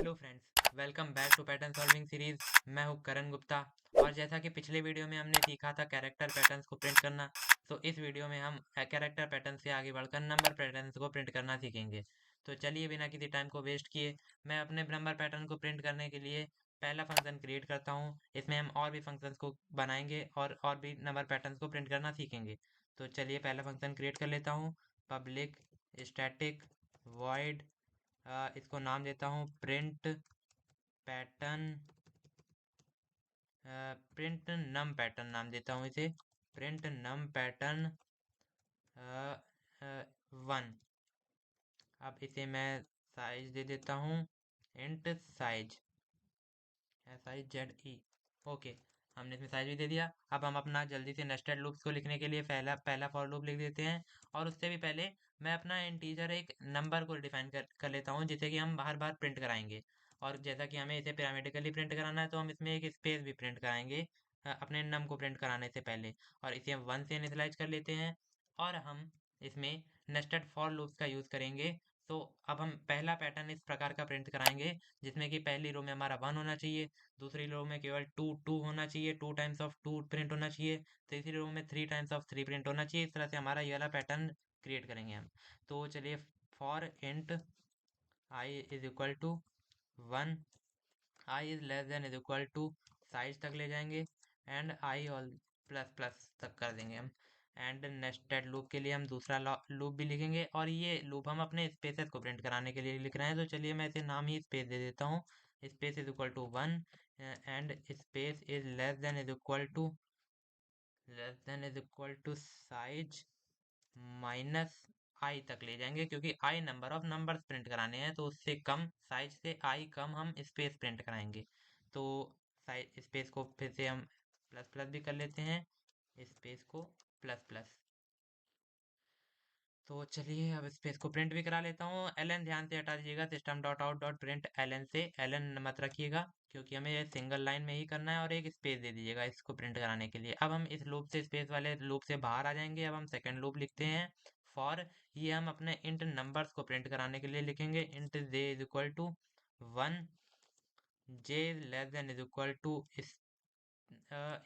Hello friends, welcome back to pattern solving series. मैं हूं करण गुप्ता। और जैसा कि पिछले वीडियो में हमने सीखा था कैरेक्टर पैटर्न्स को प्रिंट करना, तो इस वीडियो में हम कैरेक्टर पैटर्न से आगे बढ़कर नंबर पैटर्न्स को प्रिंट करना सीखेंगे। तो चलिए बिना किसी टाइम को वेस्ट किए मैं अपने नंबर पैटर्न को प्रिंट करने के लिए पहला फंक्शन क्रिएट करता हूँ। इसमें हम और भी फंक्शंस को बनाएंगे और भी नंबर पैटर्न्स को प्रिंट करना सीखेंगे। तो चलिए पहला फंक्शन क्रिएट कर लेता हूँ। पब्लिक स्टैटिक वॉइड, इसको नाम देता हूँ प्रिंट पैटर्न, प्रिंट नम पैटर्न नाम देता हूँ इसे। प्रिंट नम पैटर्न 1। अब इसे मैं साइज दे देता हूँ इंट साइज, SIZE। ओके, हमने इसमें साइज भी दे दिया। अब हम अपना जल्दी से नेस्टेड लूप्स को लिखने के लिए पहला पहला फॉर लूप लिख देते हैं। और उससे भी पहले मैं अपना इंटीजर एक नंबर को डिफाइन कर लेता हूँ, जिसे कि हम बार बार प्रिंट कराएंगे। और जैसा कि हमें इसे पिरामिडिकली प्रिंट कराना है, तो हम इसमें एक स्पेस भी प्रिंट कराएंगे अपने नम को प्रिंट कराने से पहले। और इसे हम 1 से इनिशियलाइज कर लेते हैं। और हम इसमें नेस्टेड फॉर लूप्स का यूज़ करेंगे। तो अब हम पहला पैटर्न इस प्रकार का प्रिंट कराएंगे, जिसमें कि पहली रो में हमारा 1 होना चाहिए, दूसरी रो में केवल टू टू होना चाहिए, 2 टाइम्स ऑफ 2 प्रिंट होना चाहिए, तीसरी रो में 3 टाइम्स ऑफ 3 प्रिंट होना चाहिए। इस तरह से हमारा ये वाला पैटर्न क्रिएट करेंगे हम। तो चलिए, for int I is equal to 1, I is less than is equal to size तक ले जाएंगे, and I all plus plus तक कर देंगे हम। एंड नेस्टेड लूप के लिए हम दूसरा लूप भी लिखेंगे, और ये लूप हम अपने स्पेसेस को प्रिंट कराने के लिए लिख रहे हैं। तो चलिए मैं इसे नाम ही स्पेस दे देता हूँ। Space is equal to 1 and space is less than is equal to size minus i तक ले जाएंगे, क्योंकि i number of numbers print कराने हैं, तो उससे कम साइज से आई कम हम स्पेस प्रिंट कराएंगे। तो साइज स्पेस को फिर से हम प्लस प्लस भी कर लेते हैं, स्पेस को प्लस प्लस। तो चलिए अब स्पेस को प्रिंट भी करा लेता हूँ। एलन ध्यान से हटा दीजिएगा, system dot out dot print ln से एलन मत रखिएगा, क्योंकि हमें ये सिंगल लाइन में ही करना है। और एक स्पेस दे दीजिएगा इसको प्रिंट कराने के लिए। अब हम इस लूप से, स्पेस वाले लूप से बाहर आ जाएंगे। अब हम सेकंड लूप लिखते हैं फॉर, ये हम अपने इंट नंबर्स को प्रिंट कराने के लिए लिखेंगे। Int J is equal to 1, J less than is equal to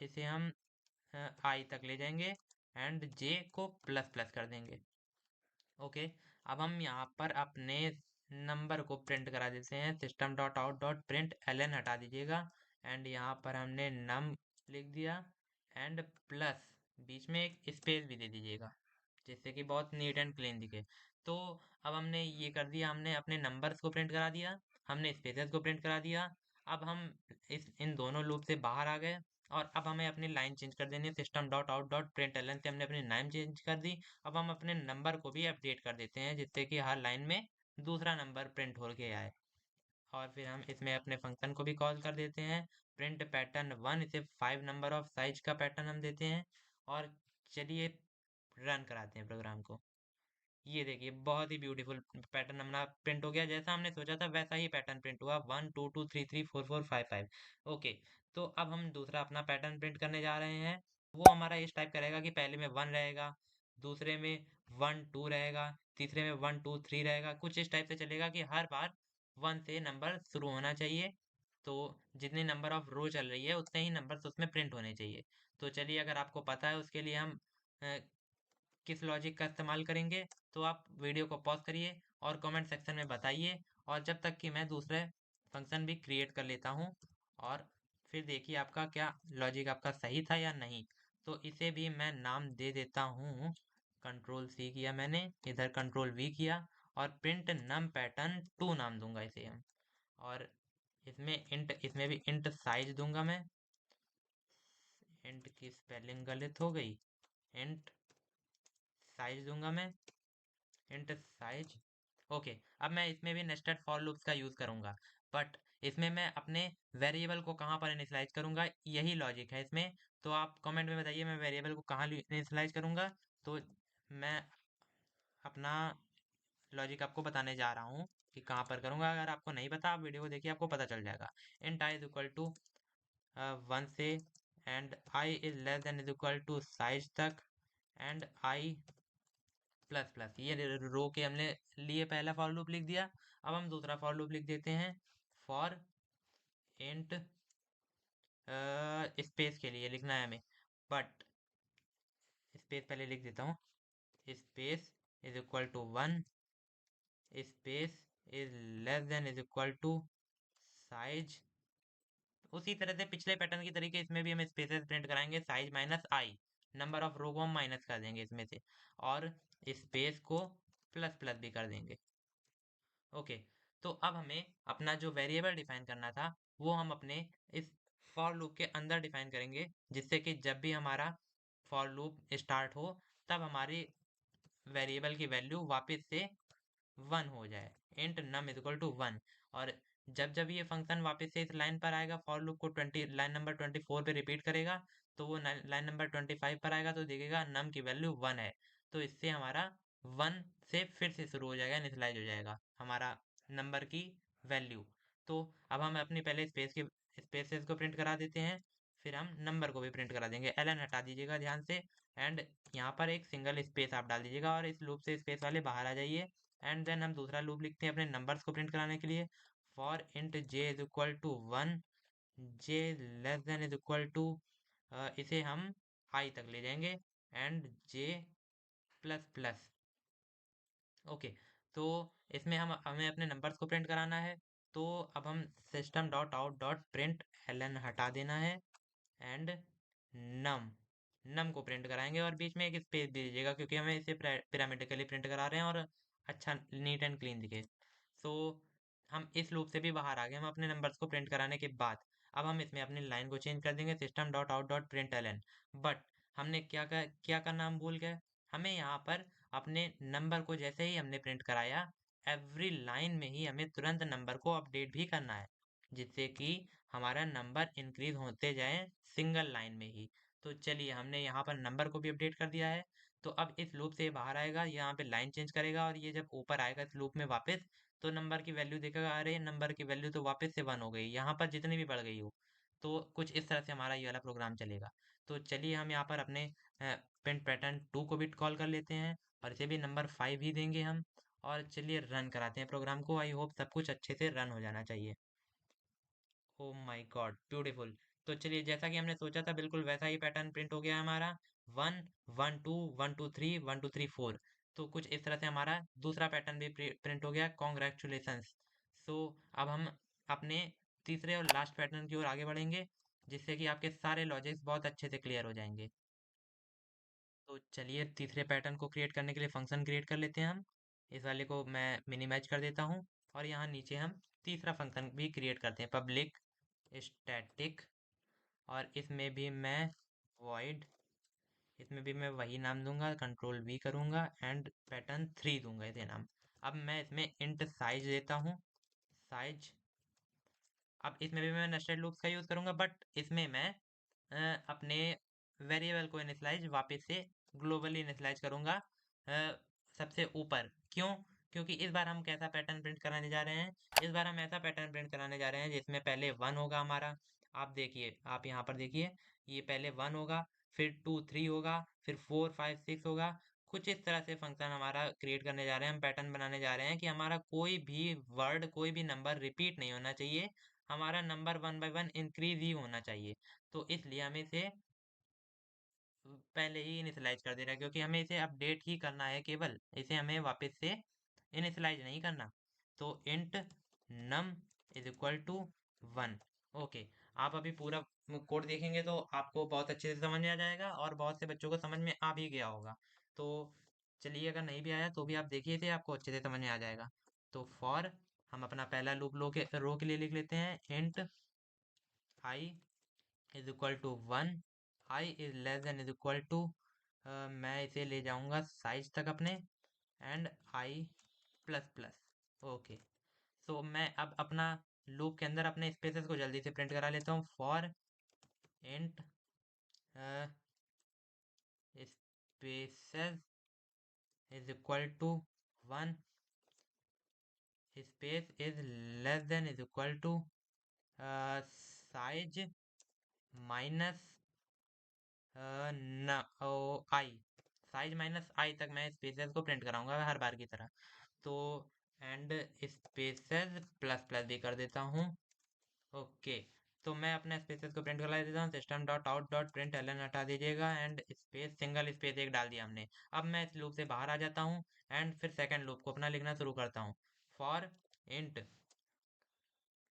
इसे हम आई तक ले जाएंगे, एंड जे को प्लस प्लस कर देंगे। ओके, अब हम यहाँ पर अपने नंबर को प्रिंट करा देते हैं। System dot out dot print Elon हटा दीजिएगा, एंड यहाँ पर हमने नम लिख दिया, एंड प्लस बीच में एक स्पेस भी दे दीजिएगा, जिससे कि बहुत नीट एंड क्लीन दिखे। तो अब हमने ये कर दिया, हमने अपने नंबर्स को प्रिंट करा दिया, हमने स्पेसेस को प्रिंट करा दिया। अब हम इन दोनों लूप से बाहर आ गए, और अब हमें अपनी लाइन चेंज कर देनी है। System dot out dot print ln से हमने अपनी नाम चेंज कर दी। अब हम अपने नंबर को भी अपडेट कर देते हैं, जिससे कि हर लाइन में दूसरा नंबर प्रिंट हो के आए। और फिर हम इसमें अपने फंक्शन को भी कॉल कर देते हैं, प्रिंट पैटर्न 1। इसे 5 नंबर ऑफ साइज का पैटर्न हम देते हैं। और चलिए रन कराते हैं प्रोग्राम को। ये देखिए, बहुत ही ब्यूटीफुल पैटर्न हमारा प्रिंट हो गया। जैसा हमने सोचा था वैसा ही पैटर्न प्रिंट हुआ, 1 2 2 3 3 4 4 5 5। ओके, तो अब हम दूसरा अपना पैटर्न प्रिंट करने जा रहे हैं। वो हमारा इस टाइप का रहेगा कि पहले में 1 रहेगा, दूसरे में 1 2 रहेगा, तीसरे में 1 2 3 रहेगा। कुछ इस टाइप से चलेगा कि हर बार 1 से नंबर शुरू होना चाहिए। तो जितने नंबर ऑफ रो चल रही है उतने ही नंबर्स उसमें प्रिंट होने चाहिए। तो चलिए, अगर आपको पता है उसके लिए हम किस लॉजिक का इस्तेमाल करेंगे, तो आप वीडियो को पॉज करिए और कमेंट सेक्शन में बताइए। और जब तक कि मैं दूसरे फंक्शन भी क्रिएट कर लेता हूँ, और फिर देखिए आपका क्या लॉजिक आपका सही था या नहीं। तो इसे भी मैं नाम दे देता हूँ, कंट्रोल सी किया मैंने, इधर कंट्रोल वी किया, और प्रिंट नम पैटर्न 2 नाम दूंगा इसे हम। और इसमें भी इंट साइज दूंगा मैं। इंट की स्पेलिंग गलत हो गई, इंट साइज दूंगा मैं, इंट साइज। ओके, अब मैं इसमें भी नेस्टेड फॉर लूप्स का यूज करूंगा, बट इसमें मैं अपने वेरिएबल को कहाँ पर इनिशियलाइज करूंगा, यही लॉजिक है इसमें। तो आप कमेंट में बताइए मैं वेरिएबल को कहाँ इनिशियलाइज करूंगा। तो मैं अपना लॉजिक आपको बताने जा रहा हूँ कि कहाँ पर करूंगा। अगर आपको नहीं पता, आप वीडियो को देखिए, आपको पता चल जाएगा। Int I is equal to 1 से, and I is less than is equal to size तक, एंड आई प्लस प्लस। ये रो के हमने लिए पहला फॉर लूप लिख दिया। अब हम दूसरा फॉर लूप लिख देते हैं, फॉर इंट स्पेस के लिए लिखना है हमें, बट स्पेस पहले लिख देता हूँ, space is equal to 1, space is less than is equal to size. उसी तरह से पिछले पैटर्न की तरीके इसमें भी हम स्पेसेस प्रिंट कराएंगे, size minus i, number of row को हम माइनस कर देंगे इसमें से, और स्पेस को प्लस प्लस भी कर देंगे। ओके, तो अब हमें अपना जो वेरिएबल डिफाइन करना था वो हम अपने इस फॉर लूप के अंदर डिफाइन करेंगे, जिससे कि जब भी हमारा फॉर लूप स्टार्ट हो तब हमारी वेरिएबल की वैल्यू वापस से 1 हो जाए, int num is equal to 1। और जब जब ये फंक्शन वापस से इस लाइन पर आएगा, फॉर लूप को 20 लाइन नंबर 24 पे रिपीट करेगा, तो वो लाइन नंबर 25 पर आएगा तो देखेगा नम की वैल्यू 1 है, तो इससे हमारा 1 से फिर से शुरू हो जाएगा, इनिशियलाइज हो जाएगा हमारा नंबर की वैल्यू। तो अब हम अपनी पहले स्पेस के स्पेसेस को प्रिंट करा देते हैं, फिर हम नंबर को भी प्रिंट करा देंगे। एलन हटा दीजिएगा ध्यान से, एंड यहाँ पर एक सिंगल स्पेस आप डाल दीजिएगा और इस लूप से स्पेस वाले बाहर आ जाइए। एंड देन हम दूसरा लूप लिखते हैं अपने नंबर्स को प्रिंट कराने के लिए, for int J is equal to 1, J less than is equal to, इसे हम आई तक ले जाएंगे, and J plus plus. Okay, तो इसमें हम हमें अपने नंबर्स को प्रिंट कराना है, तो अब हम system dot out dot print Elon हटा देना है, एंड नम नम को प्रिंट कराएंगे और बीच में एक स्पेस दे दीजिएगा, क्योंकि हमें इसे पिरामिडिकली प्रिंट करा रहे हैं और अच्छा नीट एंड क्लीन दिखे। सो हम इस लूप से भी बाहर आ गए हम अपने नंबर्स को प्रिंट कराने के बाद। अब हम इसमें अपनी लाइन को चेंज कर देंगे, system dot out dot print ln. But हमने क्या करना हम भूल गए, हमें यहाँ पर अपने नंबर को जैसे ही हमने प्रिंट कराया, एवरी लाइन में ही हमें तुरंत नंबर को अपडेट भी करना है, जिससे कि हमारा नंबर इंक्रीज होते जाए सिंगल लाइन में ही। तो चलिए, हमने यहाँ पर नंबर को भी अपडेट कर दिया है। तो अब इस लूप से ये बाहर आएगा, यहाँ पे लाइन चेंज करेगा, और ये जब ऊपर आएगा इस लूप में वापस, तो नंबर की वैल्यू देखेगा, अरे नंबर की वैल्यू तो वापस से 1 हो गई, यहाँ पर जितनी भी बढ़ गई हो। तो कुछ इस तरह से हमारा ये वाला प्रोग्राम चलेगा। तो चलिए, हम यहाँ पर अपने प्रिंट पैटर्न 2 को भी कॉल कर लेते हैं, और इसे भी नंबर 5 ही देंगे हम। और चलिए रन कराते हैं प्रोग्राम को, आई होप सब कुछ अच्छे से रन हो जाना चाहिए। Oh my God, beautiful. तो चलिए, जैसा कि हमने सोचा था बिल्कुल वैसा ही पैटर्न प्रिंट हो गया है हमारा, 1 1 2 1 2 3 1 2 3 4। तो कुछ इस तरह से हमारा दूसरा पैटर्न भी प्रिंट हो गया, कॉन्ग्रेचुलेशंस। सो अब हम अपने तीसरे और लास्ट पैटर्न की ओर आगे बढ़ेंगे, जिससे कि आपके सारे लॉजिक्स बहुत अच्छे से क्लियर हो जाएंगे। तो चलिए, तीसरे पैटर्न को क्रिएट करने के लिए फंक्शन क्रिएट कर लेते हैं हम। इस वाले को मैं मिनिमाइज कर देता हूँ, और यहाँ नीचे हम तीसरा फंक्शन भी क्रिएट करते हैं, पब्लिक स्टैटिक। और इसमें भी मैं void, इसमें भी मैं वही नाम दूंगा, कंट्रोल V करूंगा, एंड पैटर्न 3 दूंगा इसे नाम। अब मैं इसमें इंट साइज देता हूँ, साइज। अब इसमें भी मैं नेस्टेड लूप्स का यूज करूंगा, बट इसमें मैं अपने वेरिएबल को इनिशियलाइज वापस से ग्लोबली इनिशियलाइज करूंगा, सबसे ऊपर। क्यों? क्योंकि इस बार हम कैसा पैटर्न प्रिंट कराने जा रहे हैं, इस बार हम ऐसा पैटर्न प्रिंट कराने जा रहे हैं जिसमें पहले 1 होगा हमारा। आप देखिए, आप यहाँ पर देखिए, ये पहले 1 होगा, फिर 2 3 होगा, फिर 4 5 6 होगा। कुछ इस तरह से फंक्शन हमारा क्रिएट करने जा रहे हैं, हम पैटर्न बनाने जा रहे हैं कि हमारा कोई भी वर्ड, कोई भी नंबर रिपीट नहीं होना चाहिए, हमारा नंबर 1 बाय 1 इंक्रीज ही होना चाहिए। तो इसलिए हमें इसे पहले ही इनिशियलाइज कर दे रहा है, क्योंकि हमें इसे अपडेट ही करना है केवल, इसे हमें वापस से इनिशियलाइज नहीं करना। तो int num is equal to 1। Okay, आप अभी पूरा कोड देखेंगे तो आपको बहुत अच्छे से समझ में आ जाएगा, और बहुत से बच्चों को समझ में आ भी गया होगा। तो चलिए, अगर नहीं भी आया तो भी आप देखिए थे, आपको अच्छे से समझ में आ जाएगा। तो फॉर हम अपना पहला लूप रो के लिए लिख लेते हैं, int I is equal to 1, I is less than is equal to, मैं इसे ले जाऊंगा साइज तक अपने, and I plus plus. Okay, so मैं अब अपना लूप के अंदर अपने स्पेसेस को जल्दी से प्रिंट करा लेता हूँ, for int spaces is equal to 1, space is less than is equal to size minus n o I, size minus i तक मैं स्पेसेस को प्रिंट कराऊंगा हर बार की तरह। तो एंड स्पेसेस प्लस प्लस भी कर देता हूँ, ओके, तो मैं अपने स्पेसेस को प्रिंट करा देता हूँ। System dot out dot print Elon हटा दीजिएगा एंड स्पेस, सिंगल स्पेस एक डाल दिया हमने। अब मैं इस लूप से बाहर आ जाता हूँ एंड फिर सेकंड लूप को अपना लिखना शुरू करता हूँ। फॉर इंट,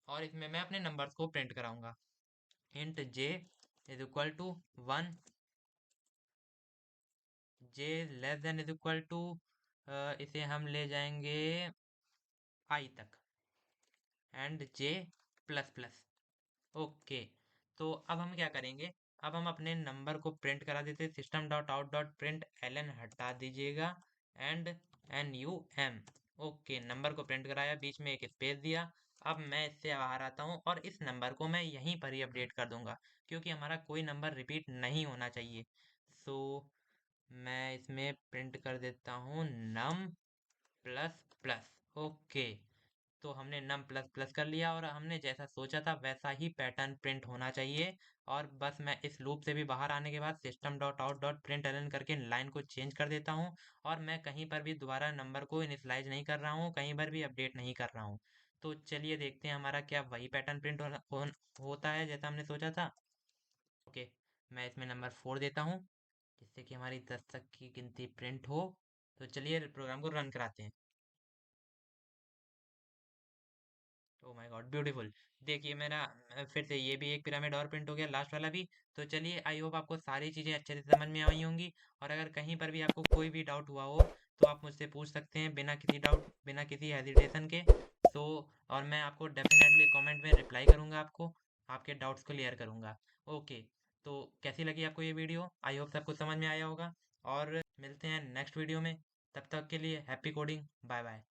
और इसमें मैं अपने नंबर्स को प्रिंट कराऊंगा। Int J is equal to 1, J less than is equal to, इसे हम ले जाएंगे आई तक, and J plus plus. Okay, तो अब हम क्या करेंगे, अब हम अपने नंबर को प्रिंट करा देते। System dot out dot print Elon हटा दीजिएगा and N U M. Okay, number को प्रिंट कराया, बीच में एक स्पेस दिया। अब मैं इससे बाहर आता हूँ और इस नंबर को मैं यहीं पर ही अपडेट कर दूंगा, क्योंकि हमारा कोई नंबर रिपीट नहीं होना चाहिए। सो मैं इसमें प्रिंट कर देता हूँ नम प्लस प्लस। ओके, तो हमने नम प्लस प्लस कर लिया और हमने जैसा सोचा था वैसा ही पैटर्न प्रिंट होना चाहिए। और बस मैं इस लूप से भी बाहर आने के बाद system dot out dot print L N करके लाइन को चेंज कर देता हूँ। और मैं कहीं पर भी दोबारा नंबर को इनिशियलाइज नहीं कर रहा हूँ, कहीं पर भी अपडेट नहीं कर रहा हूँ। तो चलिए देखते हैं हमारा क्या वही पैटर्न प्रिंट होता है जैसा हमने सोचा था। ओके, मैं इसमें नंबर 4 देता हूँ, जिससे कि हमारी 10 तक की गिनती प्रिंट हो। तो चलिए प्रोग्राम को रन कराते हैं। Oh my God, beautiful. देखिए मेरा फिर से ये भी एक पिरामिड और प्रिंट हो गया, लास्ट वाला भी। तो चलिए, आई होप आपको सारी चीज़ें अच्छे से समझ में आई होंगी। और अगर कहीं पर भी आपको कोई भी डाउट हुआ हो तो आप मुझसे पूछ सकते हैं, बिना किसी डाउट, बिना किसी हेजिटेशन के। तो और मैं आपको डेफिनेटली कमेंट में रिप्लाई करूंगा, आपको आपके डाउट्स को क्लियर करूंगा। ओके, तो कैसी लगी आपको ये वीडियो? आई होप सबको समझ में आया होगा। और मिलते हैं नेक्स्ट वीडियो में, तब तक के लिए हैप्पी कोडिंग, बाय बाय।